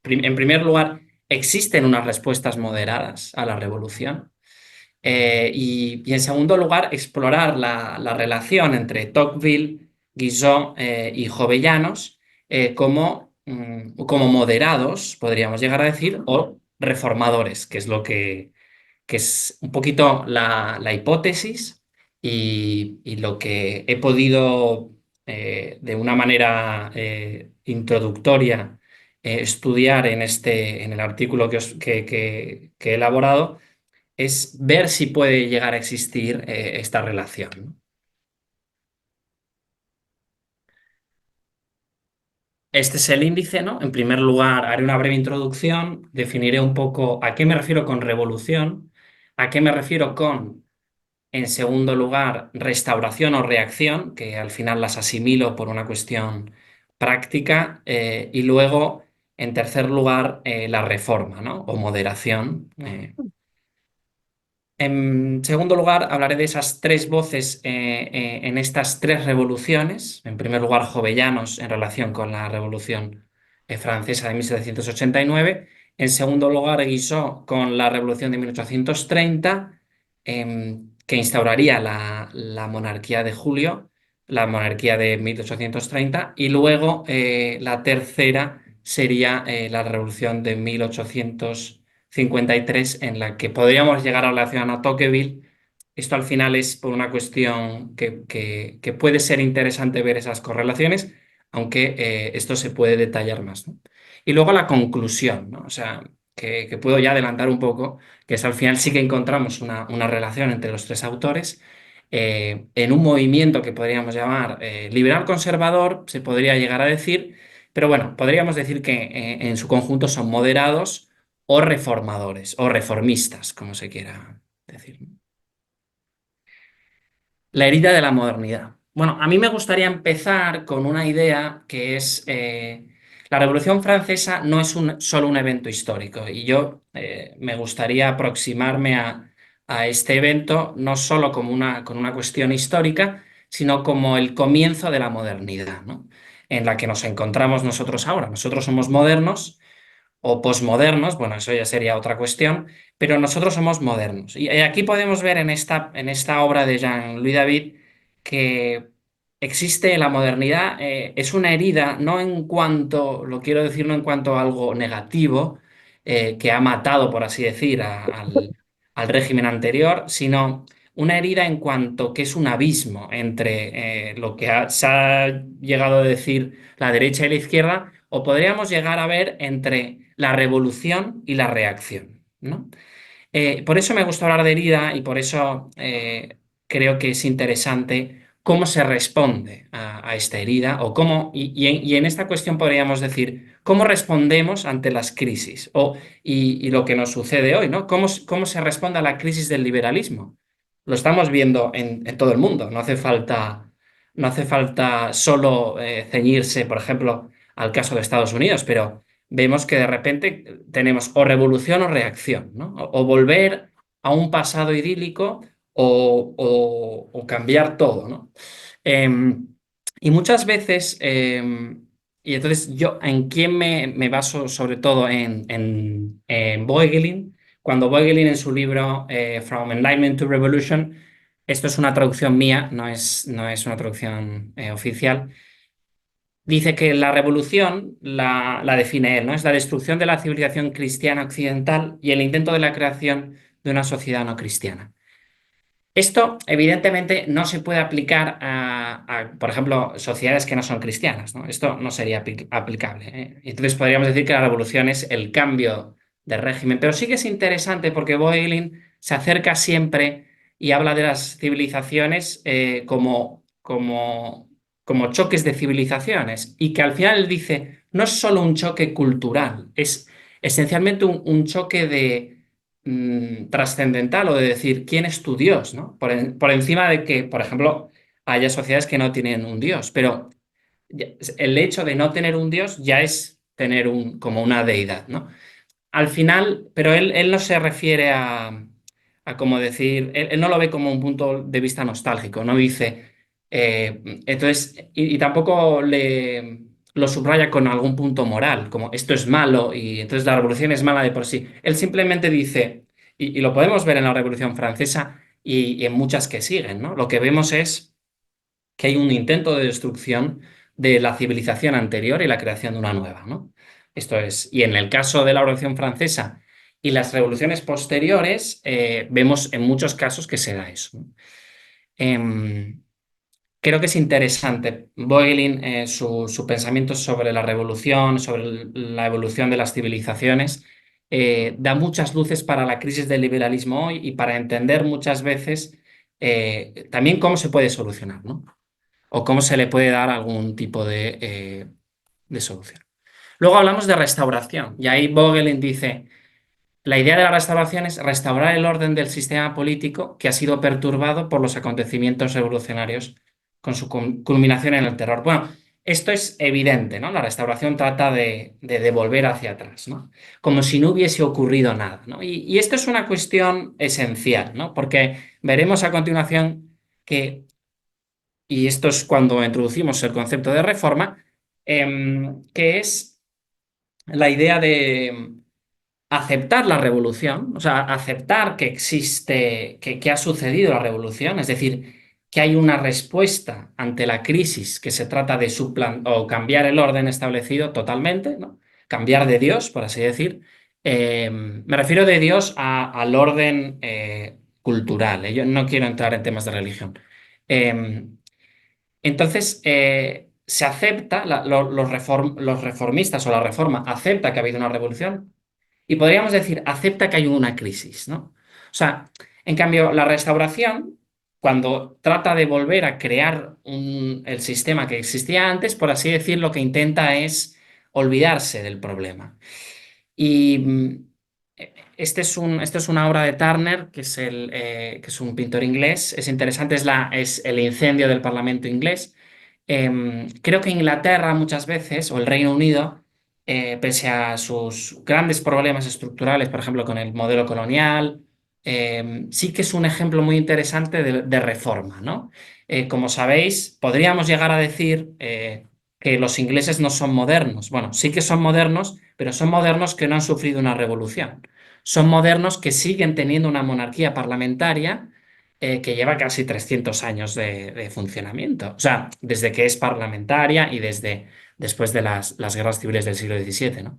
en primer lugar, existen unas respuestas moderadas a la revolución. Y en segundo lugar, explorar la relación entre Tocqueville, Guizot y Jovellanos como moderados, podríamos llegar a decir, o reformadores, que es que es un poquito la hipótesis y lo que he podido de una manera introductoria estudiar en el artículo que he elaborado es ver si puede llegar a existir esta relación, ¿no? Este es el índice, ¿no? En primer lugar, haré una breve introducción, definiré un poco a qué me refiero con revolución, a qué me refiero con, en segundo lugar, restauración o reacción, que al final las asimilo por una cuestión práctica, y luego, en tercer lugar, la reforma, ¿no? O moderación. En segundo lugar, hablaré de esas tres voces en estas tres revoluciones. En primer lugar, Jovellanos en relación con la Revolución Francesa de 1789. En segundo lugar, Guizot con la Revolución de 1830, que instauraría la monarquía de Julio, la monarquía de 1830. Y luego, la tercera sería la Revolución de 1853 en la que podríamos llegar a relacionar a Tocqueville. Esto al final es por una cuestión que puede ser interesante ver esas correlaciones, aunque esto se puede detallar más, ¿no? Y luego la conclusión, ¿no? O sea, que puedo ya adelantar un poco, que es al final sí que encontramos una relación entre los tres autores. En un movimiento que podríamos llamar liberal conservador, se podría llegar a decir, pero bueno, podríamos decir que en su conjunto son moderados o reformadores o reformistas, como se quiera decir. La herida de la modernidad. Bueno, a mí me gustaría empezar con una idea que es la Revolución Francesa no es solo un evento histórico y yo me gustaría aproximarme a este evento no solo como con una cuestión histórica, sino como el comienzo de la modernidad, ¿no? En la que nos encontramos nosotros ahora. Nosotros somos modernos o posmodernos, bueno, eso ya sería otra cuestión, pero nosotros somos modernos. Y aquí podemos ver en esta obra de Jean-Louis David que existe la modernidad, es una herida, no en cuanto, lo quiero decir, no en cuanto a algo negativo, que ha matado, por así decir, al régimen anterior, sino una herida en cuanto que es un abismo entre lo que se ha llegado a decir la derecha y la izquierda, o podríamos llegar a ver entre la revolución y la reacción, ¿no? Por eso me gusta hablar de herida y por eso creo que es interesante cómo se responde a esta herida o cómo, y en esta cuestión podríamos decir, cómo respondemos ante las crisis y lo que nos sucede hoy, ¿no? Cómo se responde a la crisis del liberalismo? Lo estamos viendo en todo el mundo, no hace falta solo ceñirse, por ejemplo, al caso de Estados Unidos, pero vemos que de repente tenemos o revolución o reacción, ¿no? O volver a un pasado idílico o cambiar todo, ¿no? Y muchas veces, y entonces yo, ¿en quién me baso sobre todo en Voegelin? Cuando Voegelin en su libro From Enlightenment to Revolution, esto es una traducción mía, no es una traducción oficial. Dice que la revolución la define él, ¿no? Es la destrucción de la civilización cristiana occidental y el intento de la creación de una sociedad no cristiana. Esto, evidentemente, no se puede aplicar por ejemplo, sociedades que no son cristianas, ¿no? Esto no sería aplicable, ¿eh? Entonces podríamos decir que la revolución es el cambio de régimen, pero sí que es interesante porque Boylin se acerca siempre y habla de las civilizaciones como choques de civilizaciones y que al final él dice, no es solo un choque cultural, es esencialmente un choque trascendental o de decir quién es tu Dios, ¿no? Por encima de que, por ejemplo, haya sociedades que no tienen un Dios, pero el hecho de no tener un Dios ya es tener como una deidad, ¿no? Al final, pero él no se refiere a como decir, él no lo ve como un punto de vista nostálgico, no dice, entonces, y tampoco lo subraya con algún punto moral, como esto es malo y entonces la revolución es mala de por sí. Él simplemente dice, y lo podemos ver en la Revolución Francesa y en muchas que siguen, ¿no? Lo que vemos es que hay un intento de destrucción de la civilización anterior y la creación de una nueva, ¿no? Esto es, y en el caso de la Revolución Francesa y las revoluciones posteriores, vemos en muchos casos que se da eso, ¿no? Em, Creo que es interesante Boylin, su pensamiento sobre la revolución, sobre la evolución de las civilizaciones, da muchas luces para la crisis del liberalismo hoy y para entender muchas veces también cómo se puede solucionar, ¿no? O cómo se le puede dar algún tipo de solución. Luego hablamos de restauración, y ahí Vogelin dice, la idea de la restauración es restaurar el orden del sistema político que ha sido perturbado por los acontecimientos revolucionarios con su culminación en el terror. Bueno, esto es evidente, ¿no? La restauración trata de devolver hacia atrás, ¿no? Como si no hubiese ocurrido nada, ¿no? Y esto es una cuestión esencial, ¿no? Porque veremos a continuación que, y esto es cuando introducimos el concepto de reforma, que es la idea de aceptar la revolución, o sea, aceptar que existe, que ha sucedido la revolución, es decir, que hay una respuesta ante la crisis que se trata de o cambiar el orden establecido totalmente, ¿no? Cambiar de Dios, por así decir. Me refiero de Dios al orden cultural. Yo no quiero entrar en temas de religión. Eh, entonces, se acepta, los reformistas o la reforma acepta que ha habido una revolución y podríamos decir, acepta que hay una crisis, ¿no? O sea, en cambio, la restauración, cuando trata de volver a crear el sistema que existía antes, por así decir, lo que intenta es olvidarse del problema. Y esto es una obra de Turner, que es un pintor inglés. Es interesante, es el incendio del Parlamento inglés. Creo que Inglaterra muchas veces, o el Reino Unido, pese a sus grandes problemas estructurales, por ejemplo, con el modelo colonial, sí que es un ejemplo muy interesante de reforma, ¿no? Como sabéis, podríamos llegar a decir que los ingleses no son modernos. Bueno, sí que son modernos, pero son modernos que no han sufrido una revolución. Son modernos que siguen teniendo una monarquía parlamentaria que lleva casi 300 años de funcionamiento. O sea, desde que es parlamentaria y desde después de las guerras civiles del siglo XVII, ¿no?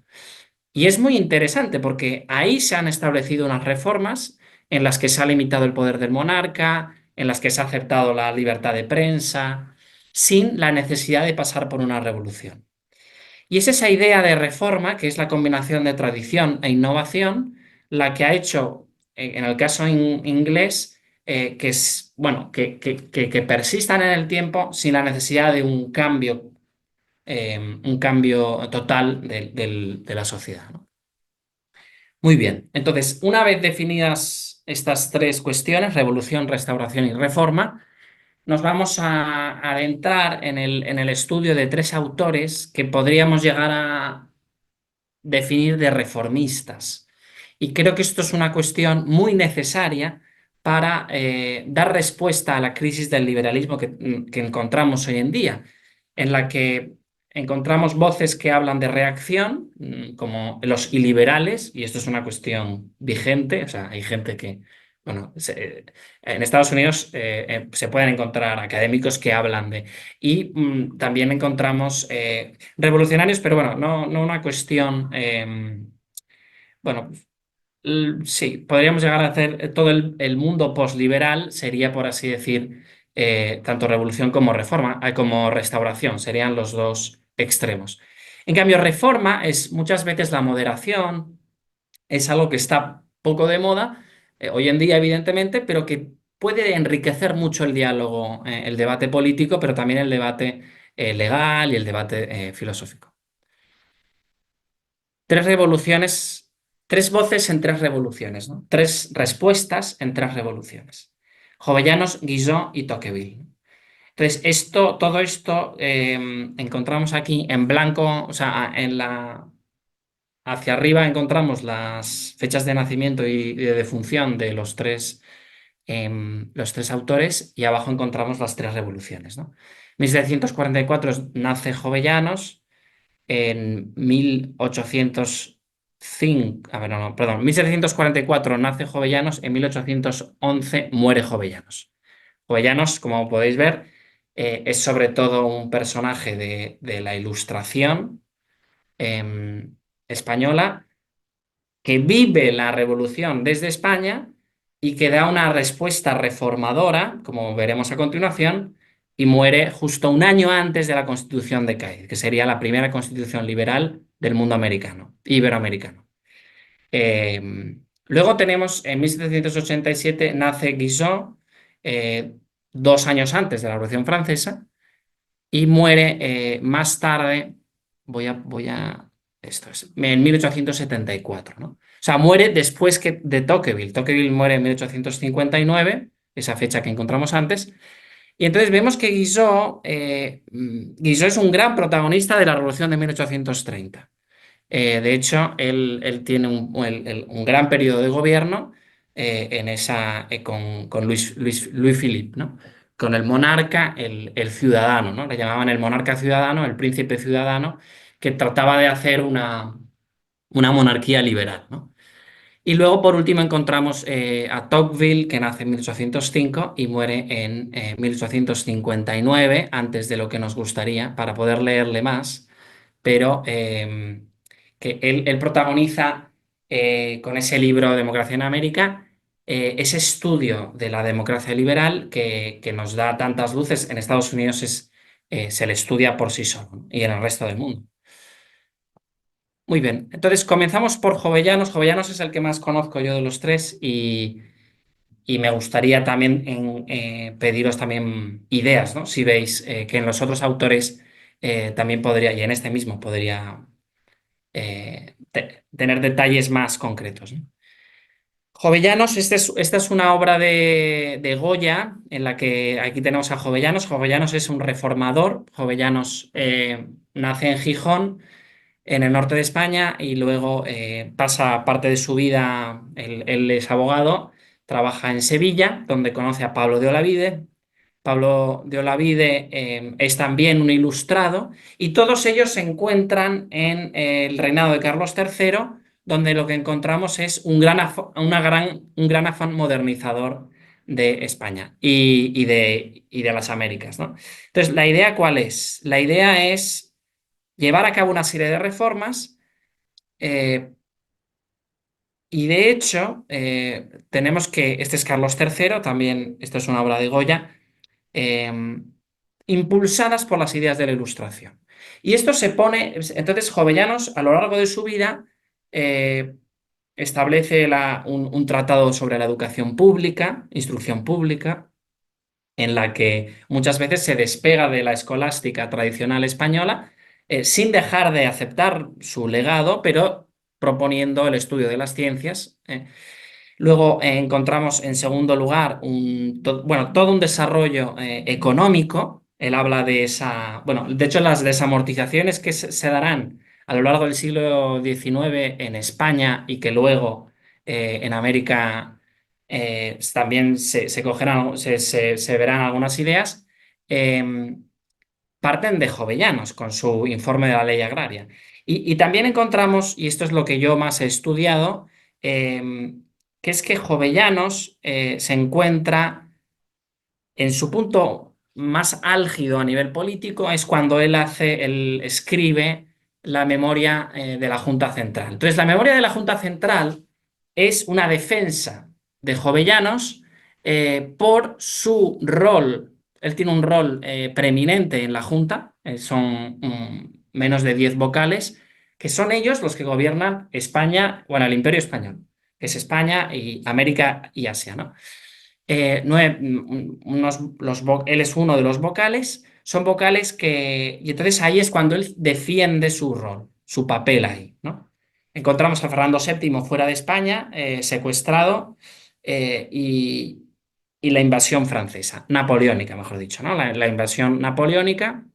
Y es muy interesante porque ahí se han establecido unas reformas en las que se ha limitado el poder del monarca, en las que se ha aceptado la libertad de prensa, sin la necesidad de pasar por una revolución. Y es esa idea de reforma, que es la combinación de tradición e innovación, la que ha hecho, en el caso inglés, que es, bueno, que persistan en el tiempo sin la necesidad de un cambio total de la sociedad, ¿no? Muy bien, entonces, una vez definidas estas tres cuestiones, revolución, restauración y reforma, nos vamos a adentrar en el estudio de tres autores que podríamos llegar a definir de reformistas. Y creo que esto es una cuestión muy necesaria para dar respuesta a la crisis del liberalismo que encontramos hoy en día, en la que encontramos voces que hablan de reacción, como los iliberales, y esto es una cuestión vigente, o sea, hay gente que, bueno, en Estados Unidos se pueden encontrar académicos que hablan de... Y también encontramos revolucionarios, pero bueno, no una cuestión, bueno, sí, podríamos llegar a hacer todo el mundo posliberal, sería por así decir, tanto revolución como reforma, como restauración, serían los dos extremos. En cambio, reforma es muchas veces la moderación, es algo que está poco de moda, hoy en día evidentemente, pero que puede enriquecer mucho el diálogo, el debate político, pero también el debate legal y el debate filosófico. Tres revoluciones, tres voces en tres revoluciones, ¿no? Tres respuestas en tres revoluciones. Jovellanos, Guizot y Tocqueville. Entonces, todo esto encontramos aquí en blanco, o sea, hacia arriba encontramos las fechas de nacimiento y de defunción de los tres autores y abajo encontramos las tres revoluciones, ¿no? 1744 nace Jovellanos, en 1805, a ver, no, no, perdón, 1744 nace Jovellanos, en 1811 muere Jovellanos. Jovellanos, como podéis ver, es sobre todo un personaje de la Ilustración española que vive la revolución desde España y que da una respuesta reformadora, como veremos a continuación, y muere justo un año antes de la Constitución de Cádiz, que sería la primera constitución liberal del mundo americano, iberoamericano. Luego tenemos, en 1787 nace Guizot, eh, 2 años antes de la Revolución Francesa, y muere más tarde, esto es, en 1874, ¿no? O sea, muere después de Tocqueville. Tocqueville muere en 1859, esa fecha que encontramos antes, y entonces vemos que Guizot es un gran protagonista de la Revolución de 1830. De hecho, él tiene un gran periodo de gobierno con Luis Philippe, ¿no? Con el monarca, el ciudadano, ¿no? Le llamaban el monarca ciudadano, el príncipe ciudadano, que trataba de hacer una monarquía liberal, ¿no? Y luego, por último, encontramos a Tocqueville, que nace en 1805 y muere en 1859, antes de lo que nos gustaría, para poder leerle más, pero que él protagoniza con ese libro Democracia en América ese estudio de la democracia liberal que nos da tantas luces. En Estados Unidos se le estudia por sí solo, ¿no? Y en el resto del mundo. Muy bien, entonces comenzamos por Jovellanos. Jovellanos es el que más conozco yo de los tres y me gustaría también pediros también ideas, ¿no? Si veis que en los otros autores también podría, y en este mismo podría tener detalles más concretos, ¿no? Jovellanos, esta es una obra de Goya, en la que aquí tenemos a Jovellanos. Jovellanos es un reformador. Jovellanos nace en Gijón, en el norte de España, y luego pasa parte de su vida, él es abogado, trabaja en Sevilla, donde conoce a Pablo de Olavide. Pablo de Olavide es también un ilustrado, y todos ellos se encuentran en el reinado de Carlos III, donde lo que encontramos es un gran afán modernizador de España y de las Américas, ¿no? Entonces, ¿la idea cuál es? La idea es llevar a cabo una serie de reformas. Y de hecho, tenemos que, este es Carlos III, también, esto es una obra de Goya, eh, impulsadas por las ideas de la Ilustración. Y esto se pone, entonces Jovellanos a lo largo de su vida eh, establece un tratado sobre la educación pública, instrucción pública, en la que muchas veces se despega de la escolástica tradicional española, sin dejar de aceptar su legado, pero proponiendo el estudio de las ciencias. Luego encontramos en segundo lugar bueno, todo un desarrollo económico. Él habla de bueno, de hecho las desamortizaciones que se darán a lo largo del siglo XIX en España y que luego en América también se cogerán, se verán algunas ideas, eh, parten de Jovellanos con su informe de la ley agraria. Y también encontramos, y esto es lo que yo más he estudiado, que es que Jovellanos se encuentra en su punto más álgido a nivel político, es cuando él escribe la memoria de la Junta Central. Entonces, la memoria de la Junta Central es una defensa de Jovellanos por su rol. Él tiene un rol preeminente en la Junta, son menos de 10 vocales, que son ellos los que gobiernan España, bueno, el Imperio Español, que es España y América y Asia, ¿no? Él es uno de los vocales, son vocales y entonces ahí es cuando él defiende su rol, su papel ahí, ¿no? Encontramos a Fernando VII fuera de España, secuestrado, y la invasión francesa, napoleónica, mejor dicho, ¿no? La invasión napoleónica.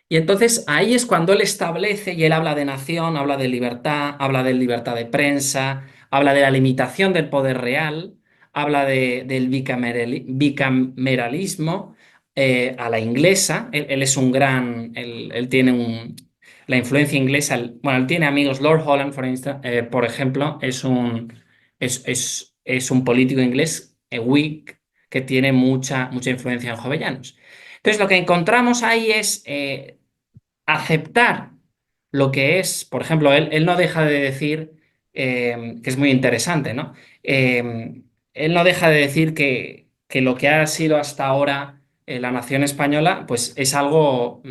Y entonces ahí es cuando él establece y él habla de nación, habla de libertad de prensa, habla de la limitación del poder real, habla del bicameralismo a la inglesa. Él es un gran, él tiene la influencia inglesa. Bueno, él tiene amigos, Lord Holland, por ejemplo, es un político inglés, Whig, que tiene mucha influencia en Jovellanos. Entonces, lo que encontramos ahí es aceptar lo que es, por ejemplo, él no deja de decir, que es muy interesante, ¿no? Él no deja de decir que lo que ha sido hasta ahora la nación española, pues es algo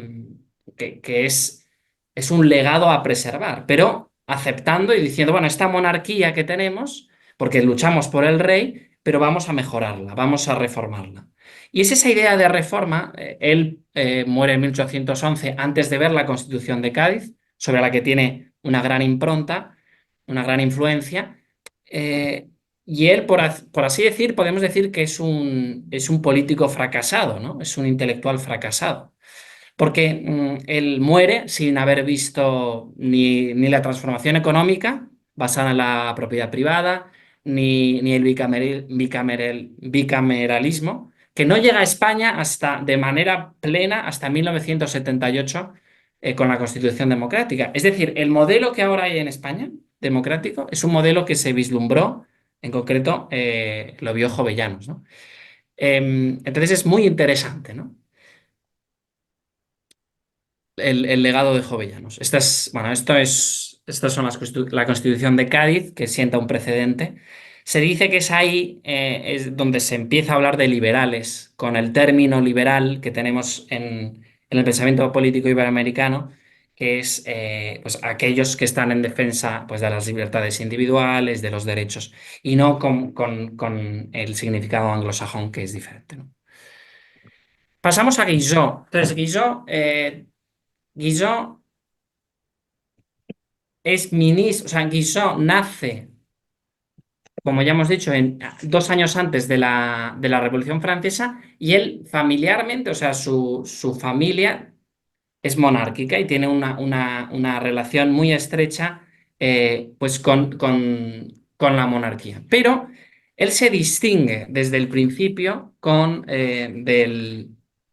es un legado a preservar, pero aceptando y diciendo, bueno, esta monarquía que tenemos, porque luchamos por el rey, pero vamos a mejorarla, vamos a reformarla. Y es esa idea de reforma, él muere en 1811 antes de ver la Constitución de Cádiz, sobre la que tiene una gran impronta, una gran influencia, eh, y él, por así decir, podemos decir que es un político fracasado, ¿no? Es un intelectual fracasado. Porque él muere sin haber visto ni la transformación económica basada en la propiedad privada, ni el bicameralismo, que no llega a España hasta, de manera plena hasta 1978 con la Constitución Democrática. Es decir, el modelo que ahora hay en España, democrático, es un modelo que se vislumbró, en concreto, lo vio Jovellanos, ¿no? Entonces es muy interesante, ¿no? El legado de Jovellanos. Bueno, estas son la Constitución de Cádiz, que sienta un precedente. Se dice que es ahí es donde se empieza a hablar de liberales, con el término liberal que tenemos en el pensamiento político iberoamericano, que es pues, aquellos que están en defensa pues, de las libertades individuales, de los derechos, y no con el significado anglosajón, que es diferente, ¿no? Pasamos a Guizot. Entonces, Guizot es ministro, o sea, Guizot nace, como ya hemos dicho, 2 años antes de la Revolución Francesa y él familiarmente, o sea, su familia es monárquica y tiene una relación muy estrecha pues con la monarquía. Pero él se distingue desde el principio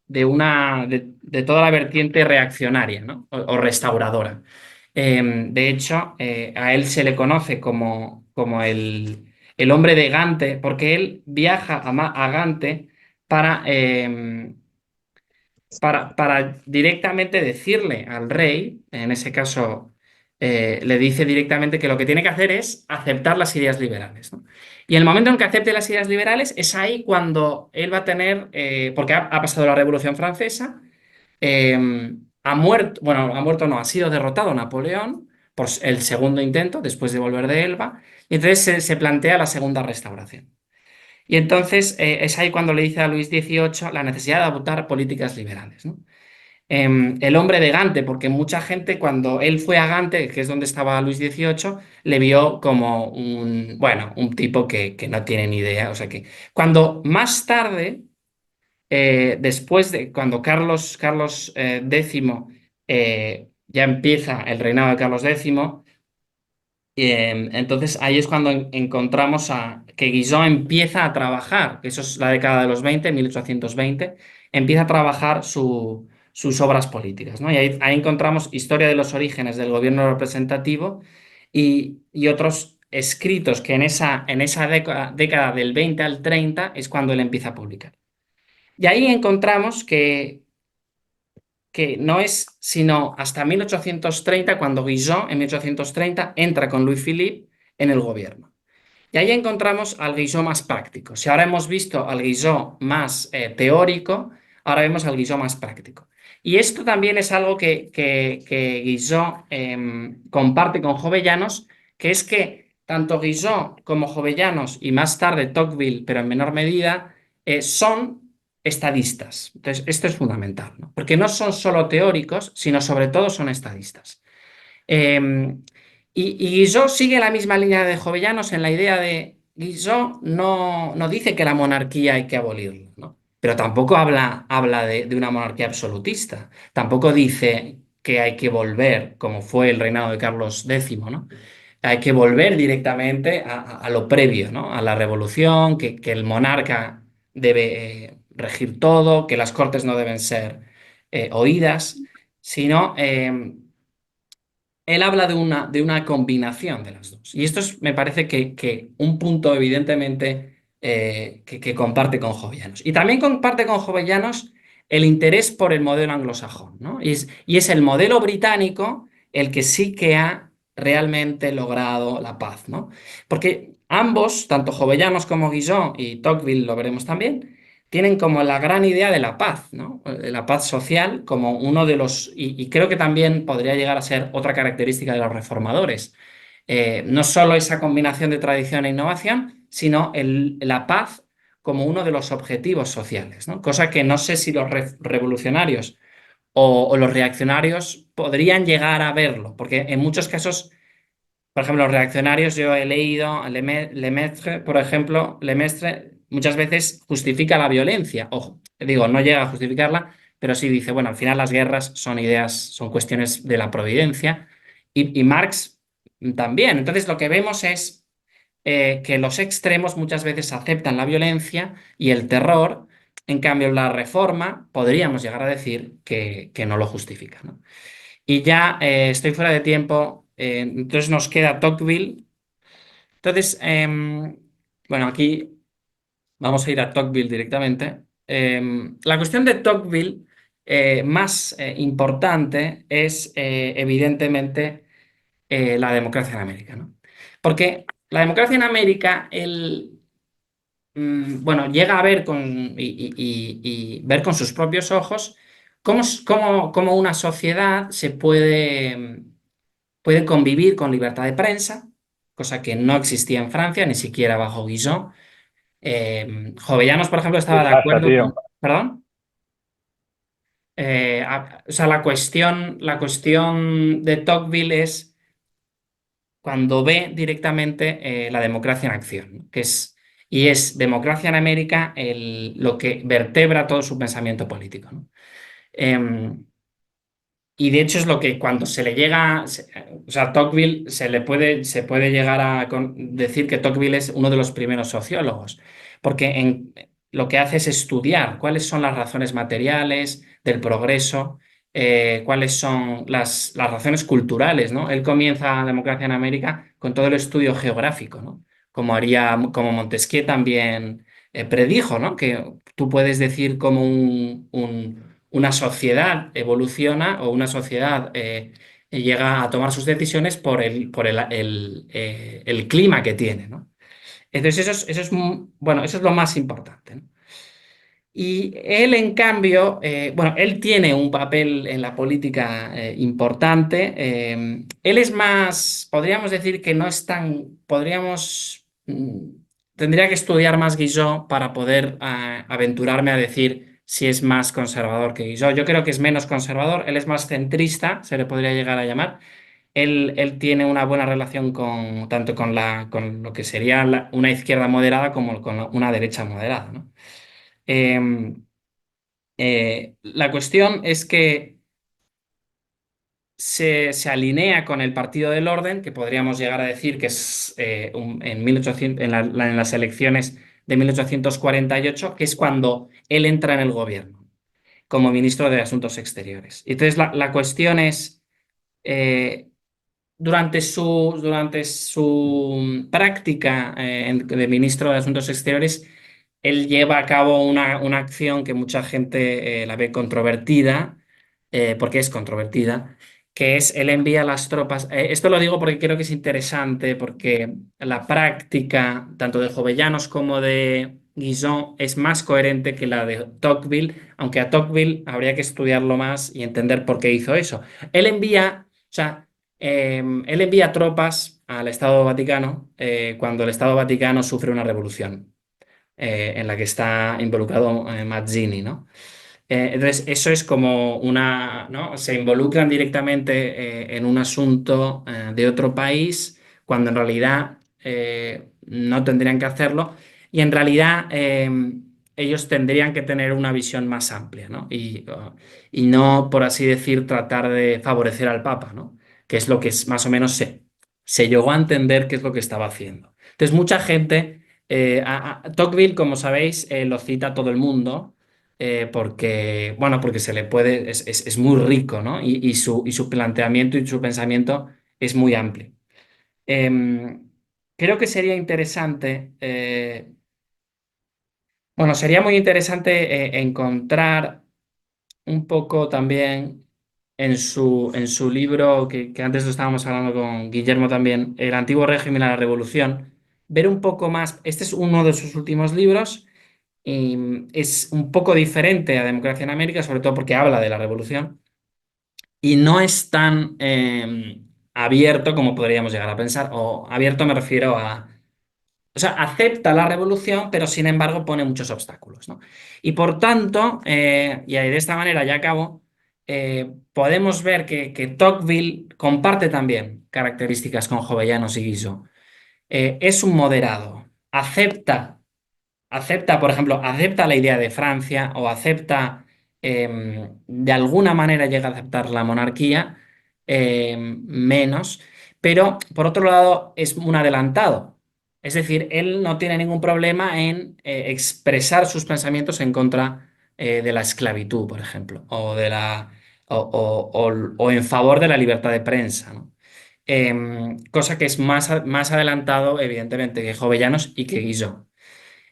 de toda la vertiente reaccionaria, ¿no? O restauradora. De hecho, a él se le conoce como el hombre de Gante, porque él viaja a Gante para, para directamente decirle al rey, en ese caso, le dice directamente que lo que tiene que hacer es aceptar las ideas liberales, ¿no? Y el momento en que acepte las ideas liberales es ahí cuando él va a tener, porque ha pasado la Revolución Francesa, ha muerto, bueno, ha muerto no, ha sido derrotado Napoleón por el segundo intento después de volver de Elba, y entonces se plantea la segunda restauración. Y entonces es ahí cuando le dice a Luis XVIII la necesidad de adoptar políticas liberales, ¿no? El hombre de Gante, porque mucha gente cuando él fue a Gante, que es donde estaba Luis XVIII, le vio como bueno, un tipo que no tiene ni idea. O sea que cuando más tarde, después de cuando Carlos X ya empieza el reinado de Carlos X, entonces ahí es cuando encontramos que Guizot empieza a trabajar, que eso es la década de los 20, 1820, empieza a trabajar sus obras políticas, ¿no? Y ahí encontramos historia de los orígenes del gobierno representativo y otros escritos que en esa década del 20 al 30 es cuando él empieza a publicar. Y ahí encontramos que no es sino hasta 1830 cuando Guizot, en 1830, entra con Louis Philippe en el gobierno. Y ahí encontramos al Guizot más práctico. Si ahora hemos visto al Guizot más teórico, ahora vemos al Guizot más práctico. Y esto también es algo que Guizot comparte con Jovellanos, que es que tanto Guizot como Jovellanos y más tarde Tocqueville, pero en menor medida, son estadistas. Entonces, esto es fundamental, ¿no? Porque no son solo teóricos, sino sobre todo son estadistas. Eh, y Guizot sigue la misma línea de Jovellanos en la idea de Guizot no dice que la monarquía hay que abolirla, ¿no? Pero tampoco habla de una monarquía absolutista. Tampoco dice que hay que volver, como fue el reinado de Carlos X, ¿no? Hay que volver directamente a lo previo, ¿no? A la revolución, que el monarca debe regir todo, que las cortes no deben ser oídas, sino él habla de una combinación de las dos. Y esto me parece que un punto evidentemente que comparte con Jovellanos. Y también comparte con Jovellanos el interés por el modelo anglosajón, ¿no? Y es el modelo británico el que sí que ha realmente logrado la paz, ¿no? Porque ambos, tanto Jovellanos como Guizot y Tocqueville, lo veremos también, tienen como la gran idea de la paz, ¿no? De la paz social como uno de los, y creo que también podría llegar a ser otra característica de los reformadores. No solo esa combinación de tradición e innovación, sino la paz como uno de los objetivos sociales, ¿no? Cosa que no sé si los revolucionarios o los reaccionarios podrían llegar a verlo, porque en muchos casos, por ejemplo, los reaccionarios, yo he leído a Lemaitre, por ejemplo, Lemaitre muchas veces justifica la violencia. Ojo, digo, no llega a justificarla, pero sí dice, bueno, al final las guerras son ideas, son cuestiones de la providencia. Y Marx también. Entonces, lo que vemos es que los extremos muchas veces aceptan la violencia y el terror. En cambio, la reforma podríamos llegar a decir que no lo justifica, ¿no? Y ya estoy fuera de tiempo, entonces nos queda Tocqueville. Entonces, bueno, aquí vamos a ir a Tocqueville directamente. La cuestión de Tocqueville más importante es evidentemente la democracia en América, ¿no? Porque la democracia en América, bueno, llega a ver y ver con sus propios ojos cómo una sociedad se puede convivir con libertad de prensa, cosa que no existía en Francia, ni siquiera bajo Guizot. Jovellanos, por ejemplo, ¿Qué estaba de pasa, acuerdo tío? con... ¿Perdón? O sea, la cuestión de Tocqueville es cuando ve directamente la democracia en acción, ¿no? Y es democracia en América lo que vertebra todo su pensamiento político, ¿no? Em, Y de hecho es lo que cuando se le llega, o sea, Tocqueville se puede llegar a decir que Tocqueville es uno de los primeros sociólogos, porque lo que hace es estudiar cuáles son las razones materiales del progreso, cuáles son las razones culturales, ¿no? Él comienza la democracia en América con todo el estudio geográfico, ¿no? Como Montesquieu también predijo, ¿no? Que tú puedes decir cómo una sociedad evoluciona o una sociedad llega a tomar sus decisiones por el clima que tiene, ¿no? Entonces, bueno, eso es lo más importante, ¿no? Y él, en cambio, bueno, él tiene un papel en la política importante. Él es más, podríamos decir que no es tan, tendría que estudiar más Guizot para poder aventurarme a decir si es más conservador que Guizot. Yo creo que es menos conservador, él es más centrista, se le podría llegar a llamar. Él tiene una buena relación tanto con lo que sería una izquierda moderada como con una derecha moderada, ¿no? Em, la cuestión es que se alinea con el Partido del Orden, que podríamos llegar a decir que es en 1800, en las elecciones de 1848, que es cuando él entra en el gobierno como ministro de Asuntos Exteriores. Entonces, la cuestión es, eh, durante su práctica de ministro de Asuntos Exteriores, él lleva a cabo una acción que mucha gente la ve controvertida, porque es controvertida, que es él envía las tropas. Esto lo digo porque creo que es interesante, porque la práctica, tanto de Jovellanos como de Guizot, es más coherente que la de Tocqueville, aunque a Tocqueville habría que estudiarlo más y entender por qué hizo eso. Él envía, o sea, él envía tropas al Estado Vaticano cuando el Estado Vaticano sufre una revolución en la que está involucrado Mazzini, ¿no? Entonces, eso es como ¿no? Se involucran directamente en un asunto de otro país cuando en realidad no tendrían que hacerlo y en realidad ellos tendrían que tener una visión más amplia, ¿no? Y no, por así decir, tratar de favorecer al Papa, ¿no? Que es lo que más o menos se llegó a entender que es lo que estaba haciendo. Entonces, mucha gente, Tocqueville, como sabéis, lo cita todo el mundo porque, bueno, porque se le puede, es muy rico, ¿no? Y su planteamiento y su pensamiento es muy amplio. Em, Creo que sería interesante, bueno, sería muy interesante encontrar un poco también en su libro, que antes lo estábamos hablando con Guillermo también, El antiguo régimen a la revolución, ver un poco más, este es uno de sus últimos libros, y es un poco diferente a Democracia en América, sobre todo porque habla de la revolución, y no es tan abierto como podríamos llegar a pensar, o abierto me refiero a... O sea, acepta la revolución, pero sin embargo pone muchos obstáculos, ¿no? Y por tanto, y ahí de esta manera ya acabo, podemos ver que Tocqueville comparte también características con Jovellanos y Guizot. Es un moderado, acepta, por ejemplo, acepta la idea de Francia o acepta, de alguna manera llega a aceptar la monarquía, menos, pero por otro lado es un adelantado. Es decir, él no tiene ningún problema en expresar sus pensamientos en contra de la esclavitud, por ejemplo, o en favor de la libertad de prensa, ¿no? Cosa que es más adelantado, evidentemente, que Jovellanos y que Guizot.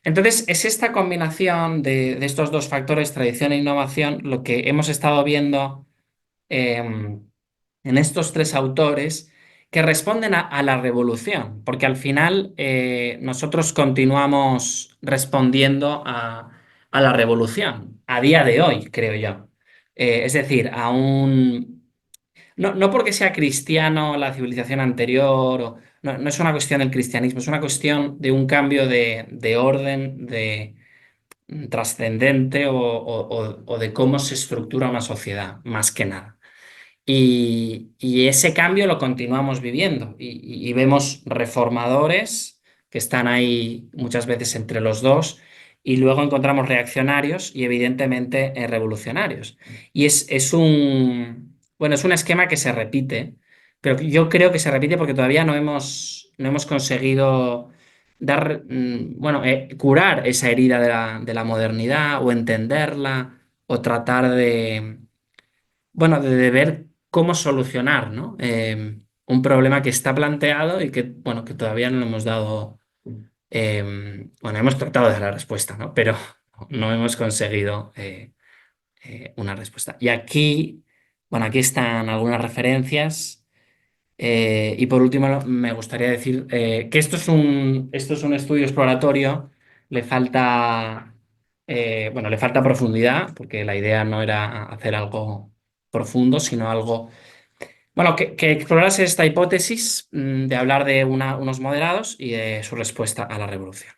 Entonces, es esta combinación de estos dos factores, tradición e innovación, lo que hemos estado viendo eh, en estos tres autores que responden a la revolución, porque al final nosotros continuamos respondiendo a la revolución, a día de hoy, creo yo. Es decir, no porque sea cristiano la civilización anterior, no es una cuestión del cristianismo, es una cuestión de un cambio de orden, de trascendente o de cómo se estructura una sociedad, más que nada. Y ese cambio lo continuamos viviendo y vemos reformadores que están ahí muchas veces entre los dos y luego encontramos reaccionarios y evidentemente revolucionarios. Y bueno, es un esquema que se repite, pero yo creo que se repite porque todavía no hemos conseguido bueno, curar esa herida de la modernidad o entenderla o tratar bueno, de ver cómo solucionar, ¿no? Un problema que está planteado y que, bueno, que todavía no le hemos dado, bueno, hemos tratado de dar la respuesta, ¿no? Pero no hemos conseguido una respuesta. Y aquí, bueno, aquí están algunas referencias. Y por último, me gustaría decir que esto es un estudio exploratorio, le falta, bueno, le falta profundidad, porque la idea no era hacer algo profundo, sino algo, bueno, que explorase esta hipótesis de hablar de unos moderados y de su respuesta a la revolución.